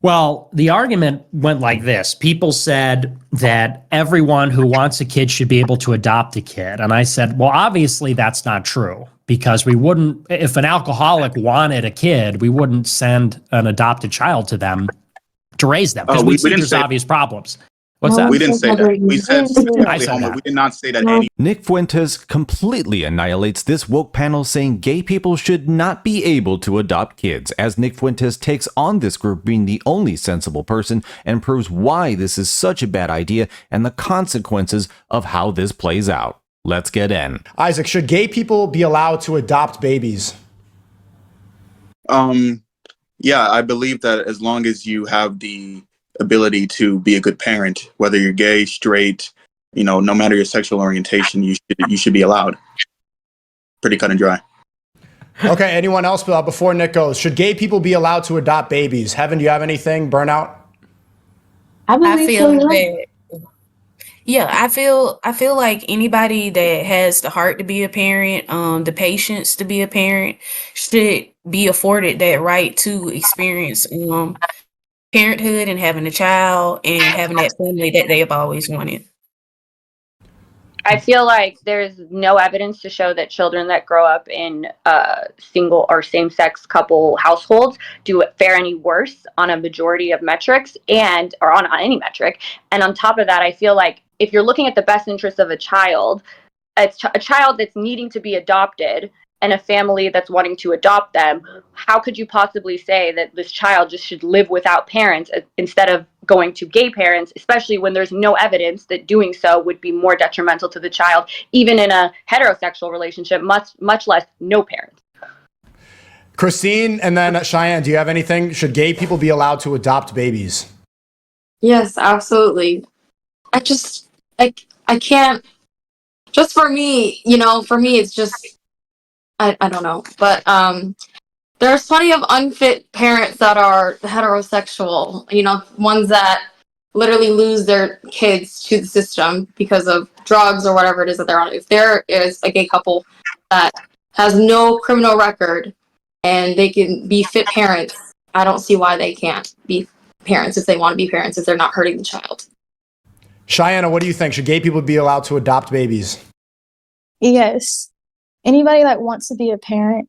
Well, the argument went like this. People said that everyone who wants a kid should be able to adopt a kid. And I said, well, obviously that's not true because we wouldn't, if an alcoholic wanted a kid, we wouldn't send an adopted child to them to raise them because we we see didn't there's say obvious problems. What's No that? we didn't say that. We said specifically homo. We did not say that any. Nick Fuentes completely annihilates this woke panel, saying gay people should not be able to adopt kids, as Nick Fuentes takes on this group being the only sensible person and proves why this is such a bad idea and the consequences of how this plays out. Let's get in. Isaac, should gay people be allowed to adopt babies? Yeah, I believe that as long as you have the ability to be a good parent, whether you're gay, straight, no matter your sexual orientation, you should be allowed. Pretty cut and dry. Okay, anyone else before Nick goes? Should gay people be allowed to adopt babies? Heaven, do you have anything? Burnout? I feel that. Yeah, I feel like anybody that has the heart to be a parent, the patience to be a parent, should be afforded that right to experience parenthood and having a child and having that family that they have always wanted. I feel like there's no evidence to show that children that grow up in single or same-sex couple households fare any worse on a majority of metrics or on any metric. And on top of that, I feel like if you're looking at the best interest of a child, a child that's needing to be adopted and a family that's wanting to adopt them, how could you possibly say that this child just should live without parents instead of going to gay parents, especially when there's no evidence that doing so would be more detrimental to the child, even in a heterosexual relationship, much less no parents. Christine and then Cheyenne, do you have anything? Should gay people be allowed to adopt babies? Yes, absolutely. I can't, just for me, it's just, I don't know, but there's plenty of unfit parents that are heterosexual, ones that literally lose their kids to the system because of drugs or whatever it is that they're on. If there is a gay couple that has no criminal record and they can be fit parents, I don't see why they can't be parents if they want to be parents, if they're not hurting the child. Cheyenne, what do you think? Should gay people be allowed to adopt babies? Yes. Anybody that wants to be a parent,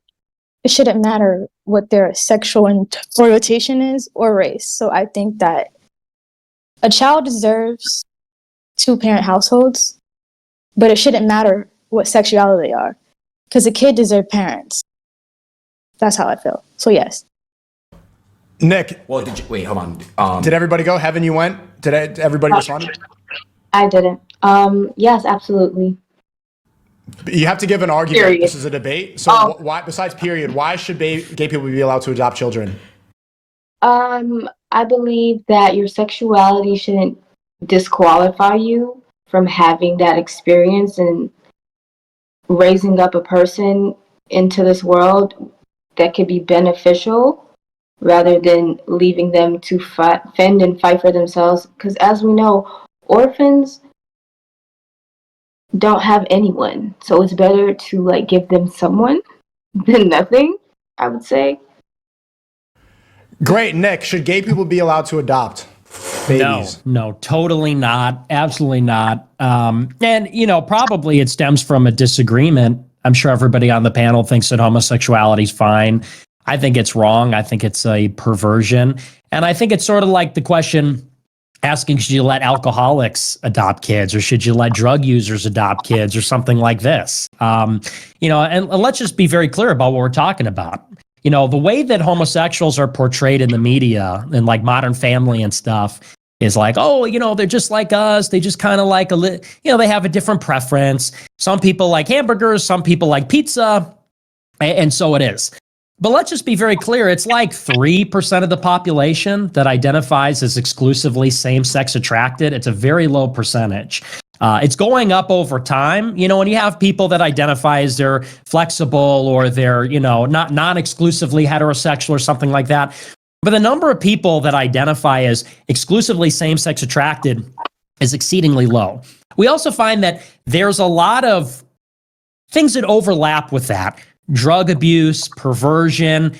it shouldn't matter what their sexual orientation is or race. So I think that a child deserves two-parent households, but it shouldn't matter what sexuality they are, because a kid deserves parents. That's how I feel. So yes. Nick. Well, wait, hold on. Did everybody go? Heaven, you went? Did everybody respond? I didn't. Yes, absolutely. You have to give an argument. Period. This is a debate. So why, besides period, why should gay people be allowed to adopt children? I believe that your sexuality shouldn't disqualify you from having that experience and raising up a person into this world that could be beneficial rather than leaving them to fend and fight for themselves. Because as we know, orphans don't have anyone, so it's better to give them someone than nothing, I would say. Great. Nick, should gay people be allowed to adopt babies? No, totally not. Absolutely not. And probably it stems from a disagreement. I'm sure everybody on the panel thinks that homosexuality is fine. I think it's wrong. I think it's a perversion. And I think it's sort of like the question asking, should you let alcoholics adopt kids, or should you let drug users adopt kids, or something like this? And let's just be very clear about what we're talking about. The way that homosexuals are portrayed in the media and like Modern Family and stuff is like, they're just like us. They just kind of like they have a different preference. Some people like hamburgers, some people like pizza. And so it is. But let's just be very clear. It's like 3% of the population that identifies as exclusively same-sex attracted. It's a very low percentage. It's going up over time, and you have people that identify as they're flexible or they're, not non-exclusively heterosexual or something like that. But the number of people that identify as exclusively same-sex attracted is exceedingly low. We also find that there's a lot of things that overlap with that. Drug abuse, perversion,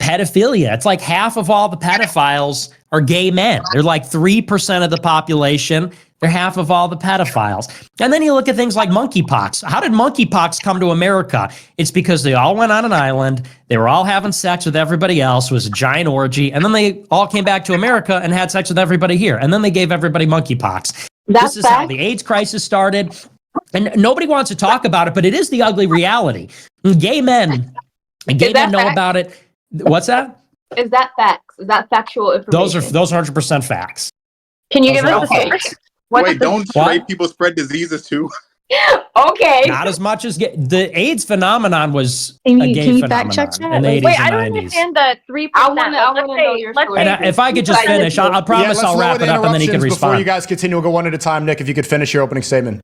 pedophilia. It's like half of all the pedophiles are gay men. They're like 3% of the population. They're half of all the pedophiles. And then you look at things like monkeypox. How did monkeypox come to America? It's because they all went on an island. They were all having sex with everybody else. It was a giant orgy. And then they all came back to America and had sex with everybody here. And then they gave everybody monkeypox. This is how the AIDS crisis started. And nobody wants to talk about it, but it is the ugly reality. Gay men know about it. What's that? Is that facts? Is that factual information? Those are 100% facts. Can you Those give are us the all source? Wait, don't straight people spread diseases too? Okay. Not as much as the AIDS phenomenon was Can a you gay fact check phenomenon that? in the 80s Wait, I and don't 90s. understand the 3%. I want to know your story. And if I could just finish, I promise let's I'll lower wrap the it up and then he can interruptions before respond. you guys continue. We'll go one at a time. Nick, if you could finish your opening statement.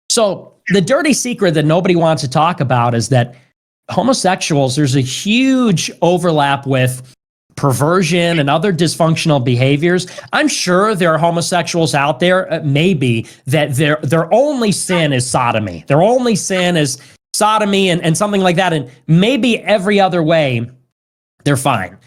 So the dirty secret that nobody wants to talk about is that homosexuals, there's a huge overlap with perversion and other dysfunctional behaviors. I'm sure there are homosexuals out there, maybe, that their only sin is sodomy. Their only sin is sodomy and something like that. And maybe every other way, they're fine.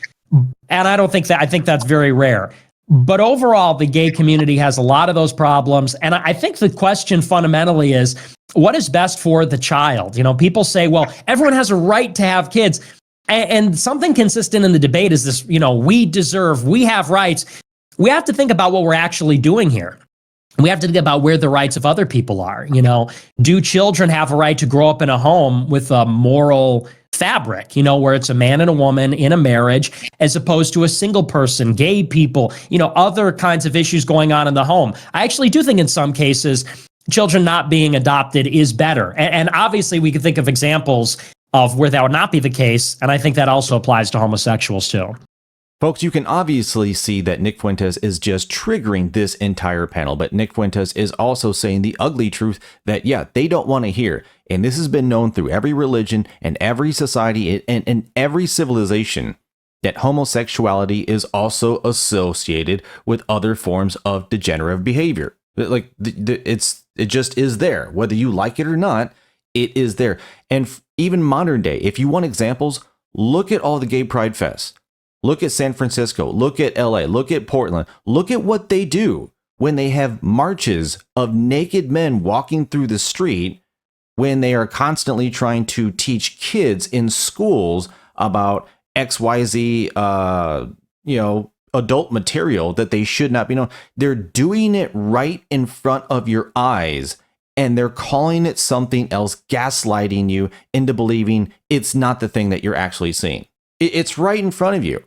And I think that's very rare. But overall, the gay community has a lot of those problems. And I think the question fundamentally is, what is best for the child? You know, people say, well, everyone has a right to have kids. And something consistent in the debate is this, you know, we have rights. We have to think about what we're actually doing here. We have to think about where the rights of other people are. You know, do children have a right to grow up in a home with a moral fabric, you know, where it's a man and a woman in a marriage, as opposed to a single person, gay people, you know, other kinds of issues going on in the home. I actually do think in some cases, children not being adopted is better. And obviously we could think of examples of where that would not be the case. And I think that also applies to homosexuals too. Folks, you can obviously see that Nick Fuentes is just triggering this entire panel, but Nick Fuentes is also saying the ugly truth that, yeah, they don't want to hear. And this has been known through every religion and every society and every civilization, that homosexuality is also associated with other forms of degenerative behavior. Like, it just is there. Whether you like it or not, it is there. And even modern day, if you want examples, look at all the gay pride fests. Look at San Francisco, look at LA, look at Portland, look at what they do when they have marches of naked men walking through the street, when they are constantly trying to teach kids in schools about XYZ, adult material that they should not be known. They're doing it right in front of your eyes, and they're calling it something else, gaslighting you into believing it's not the thing that you're actually seeing. It's right in front of you.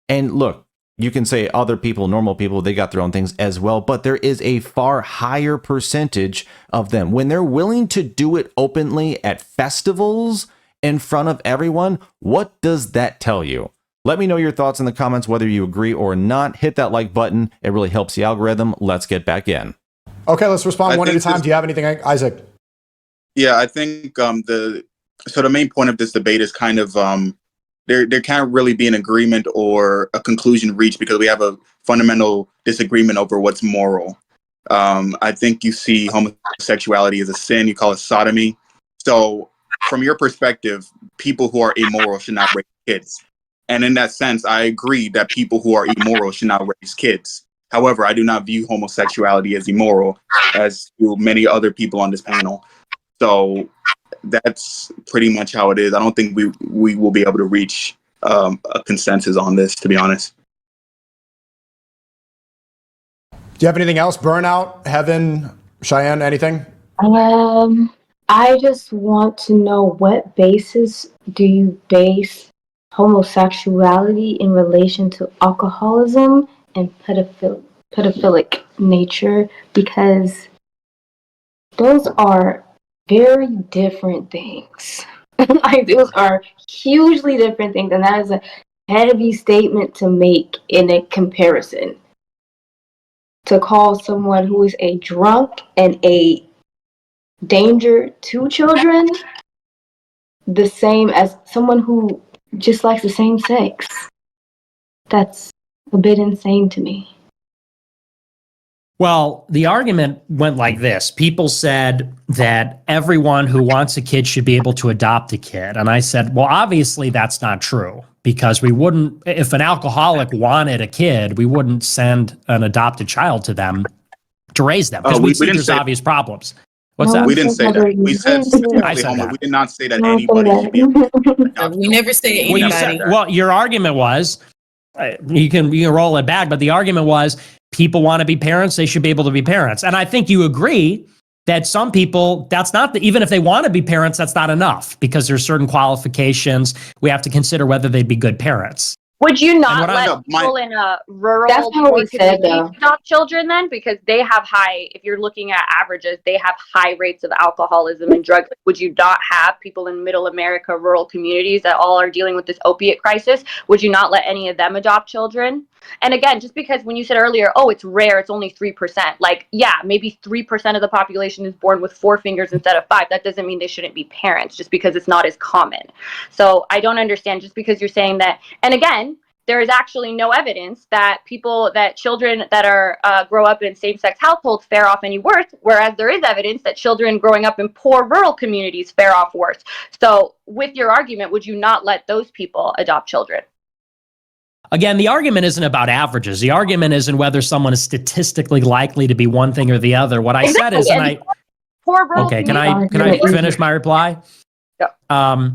And look, you can say other people, normal people, they got their own things as well, but there is a far higher percentage of them. When they're willing to do it openly at festivals in front of everyone, what does that tell you? Let me know your thoughts in the comments, whether you agree or not. Hit that like button. It really helps the algorithm. Let's get back in. Okay, let's respond one at a time. Do you have anything, Isaac? Yeah, I think the main point of this debate is kind of there can't really be an agreement or a conclusion reached because we have a fundamental disagreement over what's moral. I think you see homosexuality as a sin. You call it sodomy. So from your perspective, people who are immoral should not raise kids. And in that sense, I agree that people who are immoral should not raise kids. However, I do not view homosexuality as immoral, as do many other people on this panel. So that's pretty much how it is. I don't think we will be able to reach a consensus on this, to be honest. Do you have anything else? Burnout, Heaven, Cheyenne, anything? I just want to know, what basis do you base homosexuality in relation to alcoholism and pedophilic nature? Because those are very different things. Like, those are hugely different things, and that is a heavy statement to make in a comparison. To call someone who is a drunk and a danger to children the same as someone who just likes the same sex, that's a bit insane to me. Well, the argument went like this. People said that everyone who wants a kid should be able to adopt a kid. And I said, well, obviously that's not true, because we wouldn't, if an alcoholic wanted a kid, we wouldn't send an adopted child to them to raise them, because we we see didn't there's say obvious problems. What's No, that? we didn't say that. We said I specifically said homo. that. We did not say that Don't say anybody should be able to that. adopt. We never said Well, you anybody. said, well, your argument was, you can roll it back, but the argument was people want to be parents, they should be able to be parents. And I think you agree that some people, that's not even if they want to be parents, that's not enough, because there's certain qualifications. We have to consider whether they'd be good parents. Would you not And what let people in a rural That's not what we said, community though. adopt children then? Because they have high, if you're looking at averages, they have high rates of alcoholism and drugs. Would you not have people in middle America, rural communities that all are dealing with this opiate crisis? Would you not let any of them adopt children? And again, just because when you said earlier, oh, it's rare, it's only 3%. Like, yeah, maybe 3% of the population is born with 4 fingers instead of 5. That doesn't mean they shouldn't be parents, just because it's not as common. So I don't understand, just because you're saying that. And again, there is actually no evidence that children that are grow up in same-sex households fare off any worse, whereas there is evidence that children growing up in poor rural communities fare off worse. So with your argument, would you not let those people adopt children? Again, the argument isn't about averages. The argument isn't whether someone is statistically likely to be one thing or the other. What I said is, poor rural okay, can communities. I finish my reply? Yeah.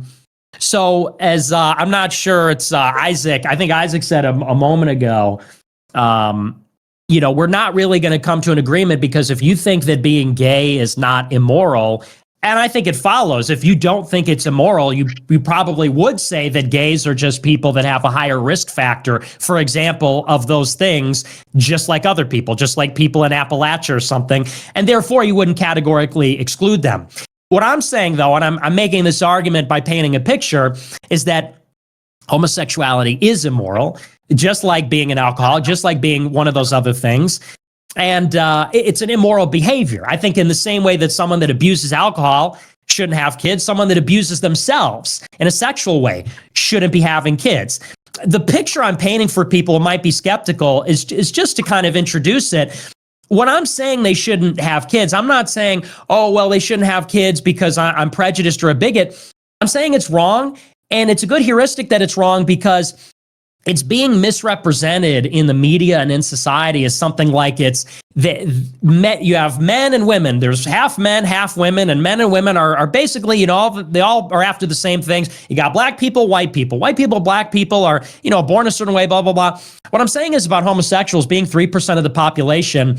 So as I'm not sure, it's Isaac. I think Isaac said a moment ago, we're not really going to come to an agreement, because if you think that being gay is not immoral, and I think it follows, if you don't think it's immoral, you probably would say that gays are just people that have a higher risk factor, for example, of those things, just like other people, just like people in Appalachia or something, and therefore you wouldn't categorically exclude them. What I'm saying, though, and I'm making this argument by painting a picture, is that homosexuality is immoral, just like being an alcoholic, just like being one of those other things. And it's an immoral behavior. I think in the same way that someone that abuses alcohol shouldn't have kids, someone that abuses themselves in a sexual way shouldn't be having kids. The picture I'm painting for people who might be skeptical is just to kind of introduce it. When I'm saying they shouldn't have kids, I'm not saying, oh, well, they shouldn't have kids because I'm prejudiced or a bigot. I'm saying it's wrong, and it's a good heuristic that it's wrong, because it's being misrepresented in the media and in society as something like you have men and women. There's half men, half women, and men and women are basically, they all are after the same things. You got black people, white people, black people are, born a certain way, blah, blah, blah. What I'm saying is about homosexuals being 3% of the population,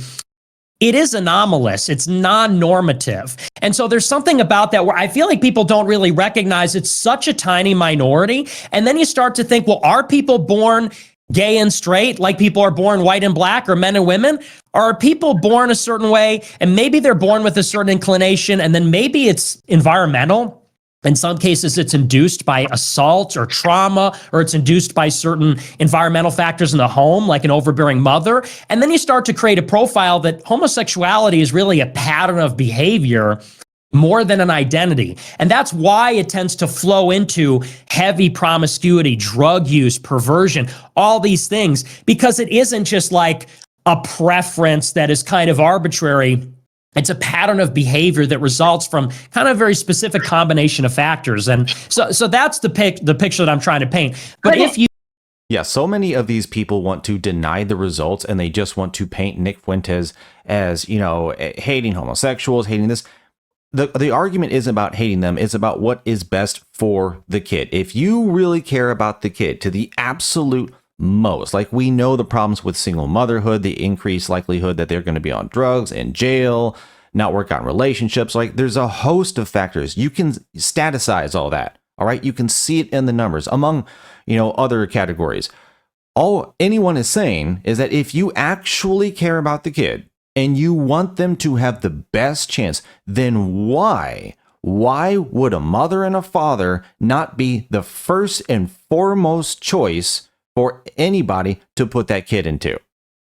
it is anomalous. It's non-normative. And so there's something about that where I feel like people don't really recognize it's such a tiny minority. And then you start to think, well, are people born gay and straight like people are born white and black, or men and women? Or are people born a certain way, and maybe they're born with a certain inclination, and then maybe it's environmental? In some cases, it's induced by assault or trauma, or it's induced by certain environmental factors in the home, like an overbearing mother. And then you start to create a profile that homosexuality is really a pattern of behavior more than an identity. And that's why it tends to flow into heavy promiscuity, drug use, perversion, all these things, because it isn't just like a preference that is kind of arbitrary. It's a pattern of behavior that results from kind of a very specific combination of factors. And so that's the picture that I'm trying to paint. But if you Yeah, so many of these people want to deny the results, and they just want to paint Nick Fuentes as, hating homosexuals, hating this. The argument isn't about hating them. It's about what is best for the kid. If you really care about the kid to the absolute most, like we know the problems with single motherhood, the increased likelihood that they're going to be on drugs, in jail, not work out in relationships. Like there's a host of factors. You can staticize all that. All right. You can see it in the numbers among, other categories. All anyone is saying is that if you actually care about the kid and you want them to have the best chance, then why would a mother and a father not be the first and foremost choice for anybody to put that kid into?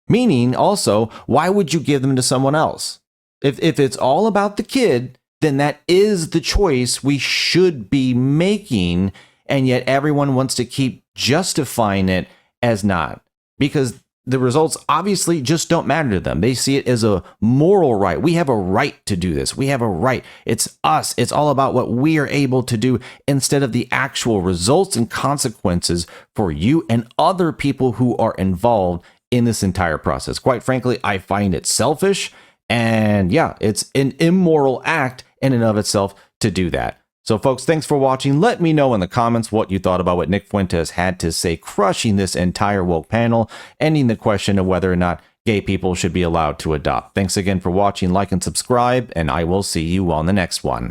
Meaning also, why would you give them to someone else? If it's all about the kid, then that is the choice we should be making. And yet everyone wants to keep justifying it as not, because the results obviously just don't matter to them. They see it as a moral right. We have a right to do this. We have a right. It's us. It's all about what we are able to do instead of the actual results and consequences for you and other people who are involved in this entire process. Quite frankly, I find it selfish. And yeah, it's an immoral act in and of itself to do that. So folks, thanks for watching. Let me know in the comments what you thought about what Nick Fuentes had to say, crushing this entire woke panel, ending the question of whether or not gay people should be allowed to adopt. Thanks again for watching, like and subscribe, and I will see you on the next one.